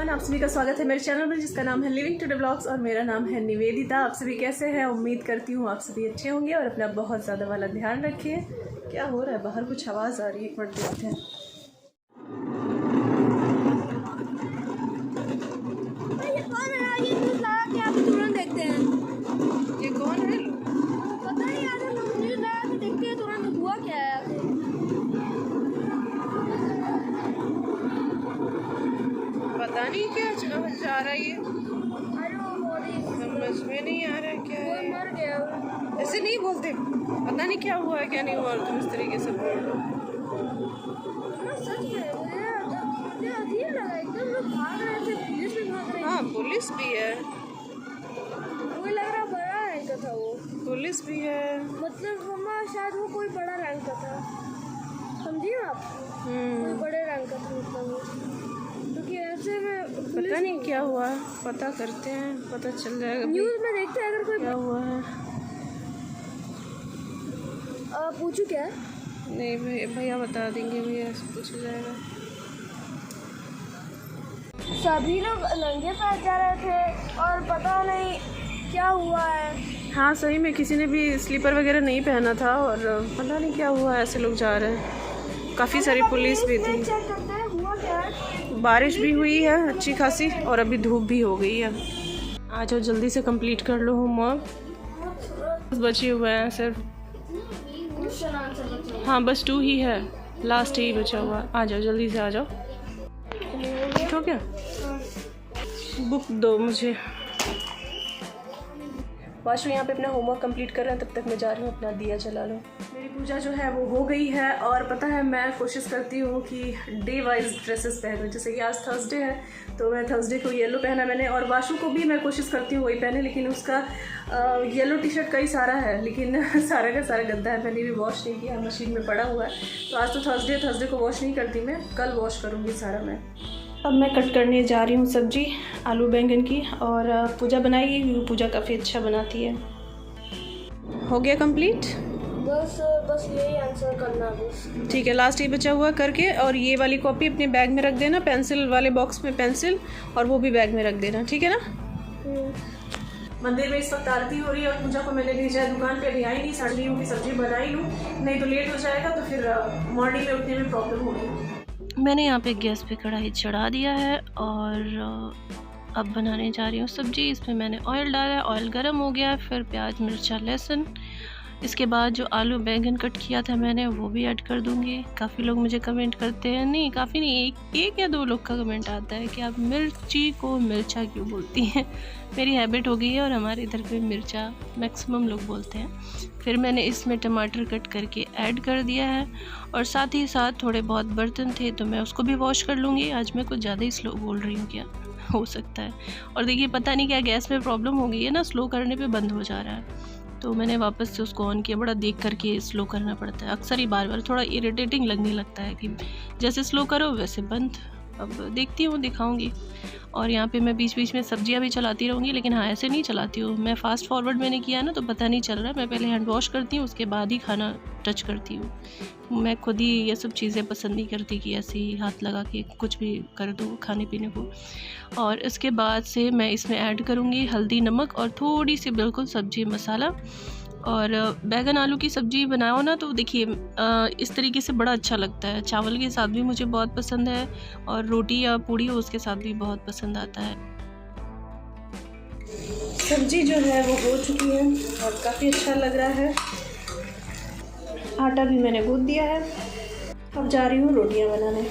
Everyone, आप सभी का स्वागत है मेरे चैनल पर जिसका नाम है लिविंग टुडे ब्लॉग्स और मेरा नाम है निवेदिता। आप सभी कैसे हैं? उम्मीद करती हूँ आप सभी अच्छे होंगे और अपना बहुत ज़्यादा वाला ध्यान रखिए। क्या हो रहा है बाहर? कुछ आवाज़ आ रही है, एक मिनट देखते हैं। ये कौन है? ये न्यूज़ लगा के आप तुरंत देखते हैं। ये कौन है? पता नहीं यार, लोग न्यूज़ लगा के देखते हैं तुरंत। हुआ क्या है? पता नहीं क्या जा रहा है ये, अरे वो मोदी समझ में नहीं आ रहा है क्या कोई है। मर गया। ऐसे नहीं बोलते, पता नहीं क्या हुआ है क्या नहीं हुआ, तुम इस तरीके से बोल रहे हो। ना सच में मुझे अजीब लगा, एकदम लोग भाग रहे थे, पुलिस भी भाग रही हाँ पुलिस भी है, थी। कोई लग रहा बड़ा रैंक का था वो, पुलिस भी है। मतलब मम्मा शायद वो कोई बड़ा रैंक का था, समझिए आप। कोई बड़े रैंक का था मतलब, क्योंकि ऐसे में पता नहीं क्या हुआ, पता करते हैं, पता चल जाएगा। न्यूज़ में देखते हैं अगर कोई क्या हुआ है। पूछू क्या? नहीं भैया बता देंगे, भैया पूछ जाएगा। सभी लोग नंगे पैर जा रहे थे और पता नहीं क्या हुआ है। हाँ सही में किसी ने भी स्लीपर वगैरह नहीं पहना था और पता नहीं क्या हुआ, ऐसे लोग जा रहे हैं। काफ़ी सारी पुलिस भी थी। चेक करते हैं हुआ क्या है। बारिश भी हुई है अच्छी खासी और अभी धूप भी हो गई है। आ जाओ जल्दी से कंप्लीट कर लो होमवर्क, बचे हुए हैं सिर्फ। हाँ बस 2 ही है, लास्ट ही बचा हुआ। आ जाओ जल्दी से आ जाओ। ठीक हो क्या? बुक दो मुझे। वाशु यहाँ पे अपना होमवर्क कंप्लीट कर रहे हैं, तब तक मैं जा रही हूँ अपना दिया जला लो। मेरी पूजा जो है वो हो गई है और पता है मैं कोशिश करती हूँ कि डे वाइज ड्रेसेस पहनूँ। जैसे कि आज थर्सडे है तो मैं थर्सडे को येलो पहना मैंने, और वाशु को भी मैं कोशिश करती हूँ वही पहने, लेकिन उसका येलो टी शर्ट कई सारा है लेकिन सारा का सारा गंदा है, मैंने भी वॉश नहीं किया, मशीन में पड़ा हुआ है। तो आज तो थर्सडे को वॉश नहीं करती मैं, कल वॉश करूँगी सारा मैं। अब मैं कट करने जा रही हूँ सब्जी आलू बैंगन की, और पूजा बनाएगी, पूजा काफ़ी अच्छा बनाती है। हो गया कंप्लीट? बस यही आंसर करना बस। ठीक है, लास्ट ही बचा हुआ करके, और ये वाली कॉपी अपने बैग में रख देना, पेंसिल वाले बॉक्स में पेंसिल, और वो भी बैग में रख देना, ठीक है ना? मंदिर में इस वक्त आरती हो रही है और पूजा को मैंने भेजा है दुकान पे, अभी आई नहीं, साड़ी रही हूँ कि सब्जी बना ही लूँ, नहीं तो लेट हो जाएगा तो फिर मॉर्निंग में उठने में प्रॉब्लम होगी। मैंने यहाँ पे गैस पे कढ़ाई चढ़ा दिया है और अब बनाने जा रही हूँ सब्जी। इसमें मैंने ऑयल डाला है, ऑयल गर्म हो गया है, फिर प्याज मिर्चा लहसुन, इसके बाद जो आलू बैंगन कट किया था मैंने वो भी ऐड कर दूँगी। काफ़ी लोग मुझे कमेंट करते हैं, नहीं काफ़ी नहीं, एक या 2 लोग का कमेंट आता है कि आप मिर्ची को मिर्चा क्यों बोलती हैं। मेरी हैबिट हो गई है और हमारे इधर पे मिर्चा मैक्सिमम लोग बोलते हैं। फिर मैंने इसमें टमाटर कट करके ऐड कर दिया है, और साथ ही साथ थोड़े बहुत बर्तन थे तो मैं उसको भी वॉश कर लूँगी। आज मैं कुछ ज़्यादा ही स्लो बोल रही हूँ, क्या हो सकता है। और देखिए पता नहीं क्या गैस में प्रॉब्लम हो गई है ना, स्लो करने पे बंद हो जा रहा है, तो मैंने वापस से उसको ऑन किया। बड़ा देख करके स्लो करना पड़ता है, अक्सर ही बार बार थोड़ा इरिटेटिंग लगने लगता है कि जैसे स्लो करो वैसे बंद। अब देखती हूँ, दिखाऊंगी। और यहाँ पे मैं बीच बीच में सब्जियाँ भी चलाती रहूँगी, लेकिन हाँ ऐसे नहीं चलाती हूँ मैं, फास्ट फॉरवर्ड मैंने किया ना तो पता नहीं चल रहा। मैं पहले हैंड वॉश करती हूँ, उसके बाद ही खाना टच करती हूँ। मैं खुद ही ये सब चीज़ें पसंद नहीं करती कि ऐसे ही हाथ लगा के कुछ भी कर दो खाने पीने को। और इसके बाद से मैं इसमें ऐड करूँगी हल्दी नमक और थोड़ी सी बिल्कुल सब्जी मसाला। और बैगन आलू की सब्ज़ी बनाओ ना तो देखिए इस तरीके से बड़ा अच्छा लगता है, चावल के साथ भी मुझे बहुत पसंद है, और रोटी या पूड़ी हो उसके साथ भी बहुत पसंद आता है। सब्जी जो है वो हो चुकी है और काफ़ी अच्छा लग रहा है। आटा भी मैंने गूंथ दिया है, अब जा रही हूँ रोटियाँ बनाने।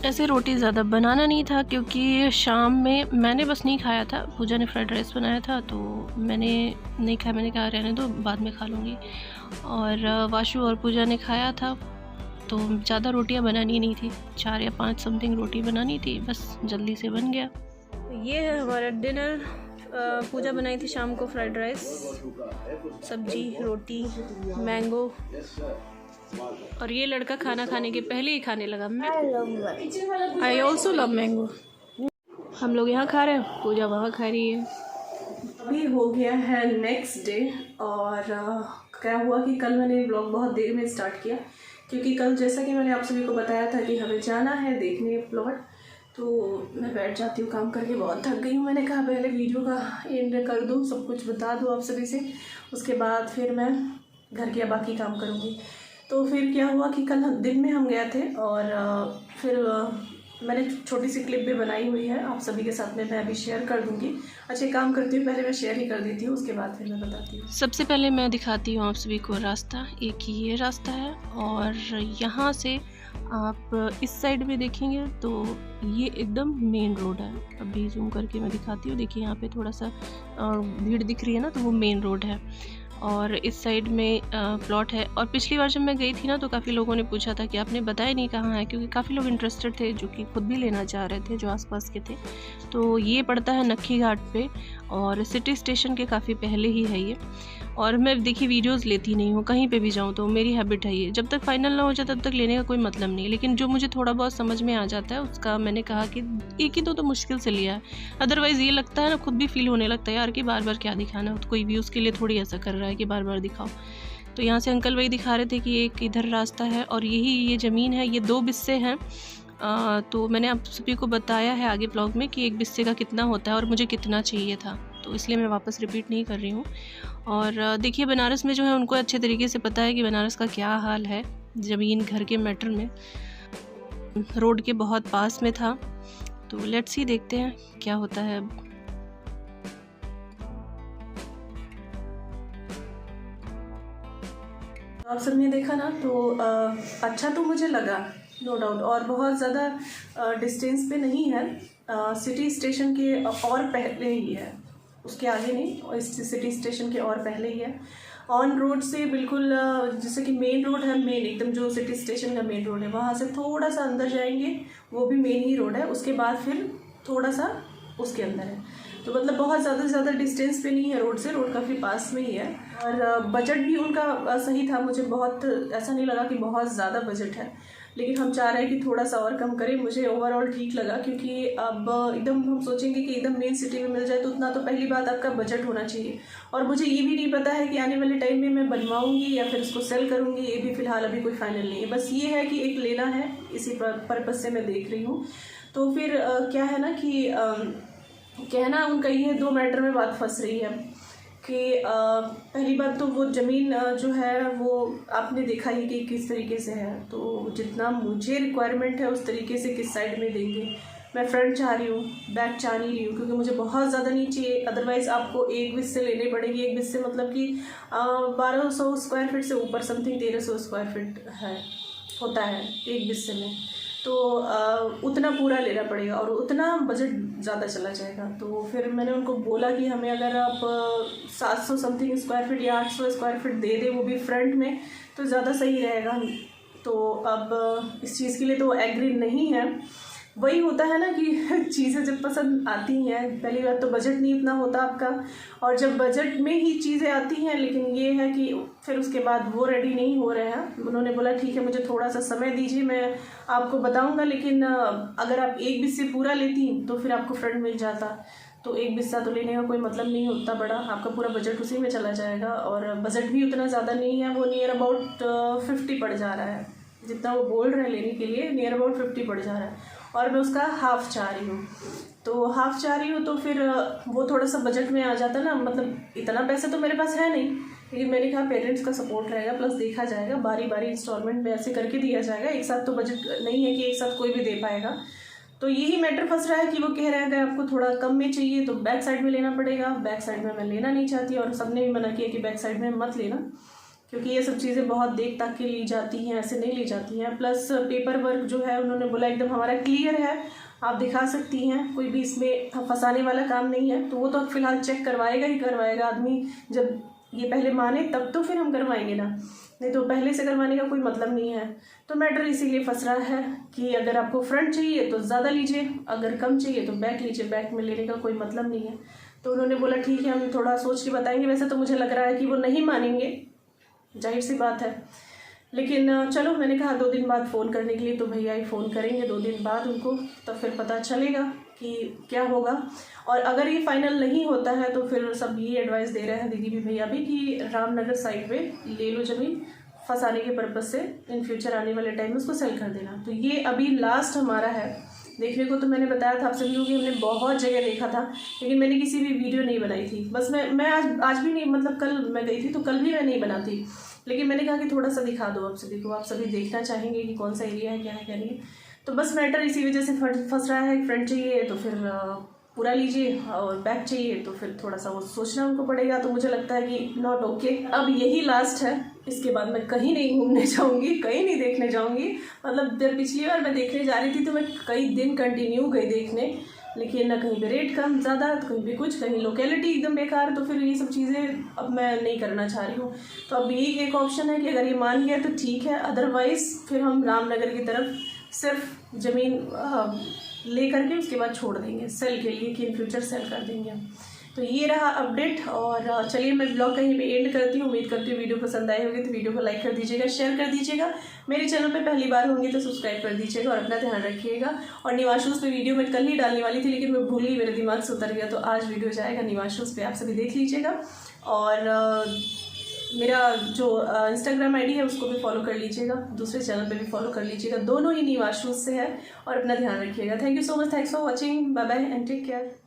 ऐसे रोटी ज़्यादा बनाना नहीं था क्योंकि शाम में मैंने बस नहीं खाया था, पूजा ने फ्राइड राइस बनाया था तो मैंने नहीं खाया, मैंने कहा रहने दो बाद में खा लूँगी। और वाशु और पूजा ने खाया था तो ज़्यादा रोटियां बनानी नहीं थी, 4 या 5 समथिंग रोटी बनानी थी, बस जल्दी से बन गया। ये है हमारा डिनर। पूजा बनाई थी शाम को फ्राइड राइस, सब्जी, रोटी, मैंगो, और ये लड़का खाना खाने के पहले ही खाने लगा। I also love mango. हम लोग यहाँ खा रहे हैं, पूजा वहाँ खा रही है। अभी हो गया है नेक्स्ट डे, और क्या हुआ कि कल मैंने ब्लॉग बहुत देर में स्टार्ट किया क्योंकि कल जैसा कि मैंने आप सभी को बताया था कि हमें जाना है देखने प्लॉट, तो मैं बैठ जाती हूँ काम करके, बहुत थक गई हूँ। मैंने कहा पहले वीडियो का एंड कर दूँ, सब कुछ बता दूँ आप सभी से, उसके बाद फिर मैं घर के बाकी काम करूँगी। तो फिर क्या हुआ कि कल दिन में हम गए थे और फिर मैंने छोटी सी क्लिप भी बनाई हुई है, आप सभी के साथ में मैं अभी शेयर कर दूँगी। अच्छा, काम करती हूँ, पहले मैं शेयर ही कर देती हूँ, उसके बाद फिर मैं बताती हूँ। सबसे पहले मैं दिखाती हूँ आप सभी को रास्ता। एक ये रास्ता है और यहाँ से आप इस साइड में देखेंगे तो ये एकदम मेन रोड है। अभी जूम करके मैं दिखाती हूँ, देखिए यहाँ पे थोड़ा सा भीड़ दिख रही है ना, तो वो मेन रोड है और इस साइड में प्लॉट है। और पिछली बार जब मैं गई थी ना तो काफ़ी लोगों ने पूछा था कि आपने बताया नहीं कहाँ है, क्योंकि काफ़ी लोग इंटरेस्टेड थे जो कि खुद भी लेना चाह रहे थे जो आसपास के थे। तो ये पड़ता है नक्खी घाट पे और सिटी स्टेशन के काफ़ी पहले ही है ये। और मैं देखिए वीडियोस लेती नहीं हूँ, कहीं पे भी जाऊँ तो मेरी हैबिट है ये, जब तक फाइनल ना हो जाए तब तक लेने का कोई मतलब नहीं। लेकिन जो मुझे थोड़ा बहुत समझ में आ जाता है उसका मैंने कहा कि एक ही तो मुश्किल से लिया है। अदरवाइज़ ये लगता है ना, खुद भी फील होने लगता है यार कि बार बार क्या दिखाना, तो कोई व्यूज़ के लिए थोड़ी ऐसा कर रहा है कि बार बार दिखाओ। तो यहाँ से अंकल वही दिखा रहे थे कि एक इधर रास्ता है और यही ये ज़मीन है, ये 2 बिस्से हैं। तो मैंने आप सभी को बताया है आगे ब्लॉग में कि एक बिस्से का कितना होता है और मुझे कितना चाहिए था, तो इसलिए मैं वापस रिपीट नहीं कर रही हूँ। और देखिए बनारस में जो है उनको अच्छे तरीके से पता है कि बनारस का क्या हाल है ज़मीन घर के मैटर में। रोड के बहुत पास में था, तो लेट्स सी देखते हैं क्या होता है अब। आप सबने देखा ना तो अच्छा तो मुझे लगा, नो डाउट, और बहुत ज़्यादा डिस्टेंस पे नहीं है, सिटी स्टेशन के और पहले ही है, उसके आगे नहीं, और इस सिटी स्टेशन के और पहले ही है। ऑन रोड से बिल्कुल जैसे कि मेन रोड है, मेन एकदम जो सिटी स्टेशन का मेन रोड है, वहाँ से थोड़ा सा अंदर जाएंगे वो भी मेन ही रोड है, उसके बाद फिर थोड़ा सा उसके अंदर है। तो मतलब बहुत ज़्यादा डिस्टेंस पे नहीं है रोड से, रोड काफ़ी पास में ही है। और बजट भी उनका सही था, मुझे बहुत ऐसा नहीं लगा कि बहुत ज़्यादा बजट है, लेकिन हम चाह रहे हैं कि थोड़ा सा और कम करें। मुझे ओवरऑल ठीक लगा, क्योंकि अब एकदम हम सोचेंगे कि एकदम मेन सिटी में मिल जाए तो उतना तो पहली बात आपका बजट होना चाहिए। और मुझे ये भी नहीं पता है कि आने वाले टाइम में मैं बनवाऊँगी या फिर उसको सेल करूँगी, ये भी फ़िलहाल अभी कोई फाइनल नहीं है। बस ये है कि एक लेना है, इसी पर्पज़ से मैं देख रही हूँ। तो फिर क्या है ना कि कहना उनका ये 2 मैटर में बात फंस रही है कि पहली बात तो वो ज़मीन जो है वो आपने देखा ही कि किस तरीके से है, तो जितना मुझे रिक्वायरमेंट है उस तरीके से किस साइड में देंगे। मैं फ्रंट चाह रही हूँ, बैक चाह नहीं रही हूँ, क्योंकि मुझे बहुत ज़्यादा नहीं चाहिए। अदरवाइज़ आपको एक बिस्से लेने पड़ेंगे, एक बिस्से मतलब कि 1200 स्क्वायर फीट से ऊपर, समथिंग 1300 स्क्वायर फीट है होता है एक बिस्से में, तो उतना पूरा लेना पड़ेगा और उतना बजट ज़्यादा चला जाएगा। तो फिर मैंने उनको बोला कि हमें अगर आप 700 समथिंग स्क्वायर फीट या 800 स्क्वायर फीट दे दें, वो भी फ्रंट में, तो ज़्यादा सही रहेगा। तो अब इस चीज़ के लिए तो एग्री नहीं है। वही होता है ना कि चीज़ें जब पसंद आती हैं, पहली बात तो बजट नहीं इतना होता आपका, और जब बजट में ही चीज़ें आती हैं, लेकिन ये है कि फिर उसके बाद वो रेडी नहीं हो रहे हैं। उन्होंने बोला ठीक है मुझे थोड़ा सा समय दीजिए, मैं आपको बताऊंगा, लेकिन अगर आप एक बिस्से पूरा लेती तो फिर आपको फ्रंट मिल जाता। तो एक बिस्सा तो लेने का कोई मतलब नहीं होता बड़ा, आपका पूरा बजट उसी में चला जाएगा, और बजट भी उतना ज़्यादा नहीं है, वो नियर अबाउट 50 पड़ जा रहा है, जितना वो बोल रहे हैं लेने के लिए नियर अबाउट 50 पड़ जा रहा है, और मैं उसका हाफ़ चाह रही हूँ। तो हाफ़ चाह रही हूँ तो फिर वो थोड़ा सा बजट में आ जाता ना, मतलब इतना पैसा तो मेरे पास है नहीं, लेकिन मैंने कहा पेरेंट्स का सपोर्ट रहेगा, प्लस देखा जाएगा बारी बारी इंस्टॉलमेंट में ऐसे करके दिया जाएगा, एक साथ तो बजट नहीं है कि एक साथ कोई भी दे पाएगा। तो यही मैटर फंस रहा है कि वो कह रहे हैं अगर आपको थोड़ा कम में चाहिए तो बैक साइड में लेना पड़ेगा। बैक साइड में मैं लेना नहीं चाहती, और सबने भी मना किया कि बैक साइड में मत लेना, क्योंकि ये सब चीज़ें बहुत देख ताक के ली जाती हैं, ऐसे नहीं ली जाती हैं। प्लस पेपर वर्क जो है उन्होंने बोला एकदम हमारा क्लियर है, आप दिखा सकती हैं, कोई भी इसमें फंसाने वाला काम नहीं है। तो वो तो फिलहाल चेक करवाएगा ही करवाएगा आदमी, जब ये पहले माने तब तो फिर हम करवाएंगे ना, नहीं तो पहले से करवाने का कोई मतलब नहीं है। तो मैटर इसीलिए फंस रहा है कि अगर आपको फ्रंट चाहिए तो ज़्यादा लीजिए, अगर कम चाहिए तो बैक लीजिए, बैक में लेने का कोई मतलब नहीं है। तो उन्होंने बोला ठीक है हम थोड़ा सोच के बताएंगे। वैसे तो मुझे लग रहा है कि वो नहीं मानेंगे, जाहिर सी बात है, लेकिन चलो मैंने कहा 2 दिन बाद फ़ोन करने के लिए, तो भैया ही फ़ोन करेंगे 2 दिन बाद उनको, तब फिर पता चलेगा कि क्या होगा। और अगर ये फाइनल नहीं होता है तो फिर सब ये एडवाइस दे रहे हैं दीदी भी भैया भी कि रामनगर साइड पे ले लो ज़मीन, फंसाने के पर्पज़ से इन फ्यूचर आने वाले टाइम में उसको सेल कर देना। तो ये अभी लास्ट हमारा है देखने को तो मैंने बताया था आप सभी को कि हमने बहुत जगह देखा था, लेकिन मैंने किसी भी वीडियो नहीं बनाई थी। बस मैं आज भी नहीं, मतलब कल मैं गई थी तो कल भी मैं नहीं बनाती, लेकिन मैंने कहा कि थोड़ा सा दिखा दो आप सभी को, आप सभी देखना चाहेंगे कि कौन सा एरिया है, क्या है क्या नहीं। तो बस मैटर इसी वजह से फंस रहा है। फ्रंट चाहिए तो फिर पूरा लीजिए, और बैक चाहिए तो फिर थोड़ा सा वो सोचना उनको पड़ेगा। तो मुझे लगता है कि नॉट ओके। अब यही लास्ट है, इसके बाद मैं कहीं नहीं घूमने जाऊंगी, कहीं नहीं देखने जाऊंगी। मतलब जब पिछली बार मैं देखने जा रही थी तो मैं कई दिन कंटिन्यू गई देखने, लेकिन ना कहीं पे रेट कम ज़्यादा, कहीं पे कुछ, कहीं लोकेलिटी एकदम बेकार। तो फिर ये सब चीज़ें अब मैं नहीं करना चाह रही हूँ। तो अब यही एक ऑप्शन है कि अगर ये मान गया तो ठीक है, अदरवाइज़ फिर हम रामनगर की तरफ सिर्फ ज़मीन ले करके उसके बाद छोड़ देंगे सेल के लिए, कि इन फ्यूचर सेल कर देंगे हम। तो ये रहा अपडेट। और चलिए मैं ब्लॉग कहीं पे एंड करती हूँ। उम्मीद करती हूँ वीडियो पसंद आई होगी, तो वीडियो को लाइक कर दीजिएगा, शेयर कर दीजिएगा। मेरे चैनल पे पहली बार होंगी तो सब्सक्राइब कर दीजिएगा और अपना ध्यान रखिएगा। और निवाशूज़ पे वीडियो मैं कल ही डालने वाली थी, लेकिन मैं भूल गई, मेरे दिमाग से उतर गया। तो आज वीडियो जाएगा निवाशूज़ पे, आप सभी देख लीजिएगा। और मेरा जो इंस्टाग्राम आईडी है उसको भी फॉलो कर लीजिएगा, दूसरे चैनल पे भी फॉलो कर लीजिएगा। दोनों ही निवाशूज़ से है। और अपना ध्यान रखिएगा। Thank you so much, thanks for watching, bye bye and take care.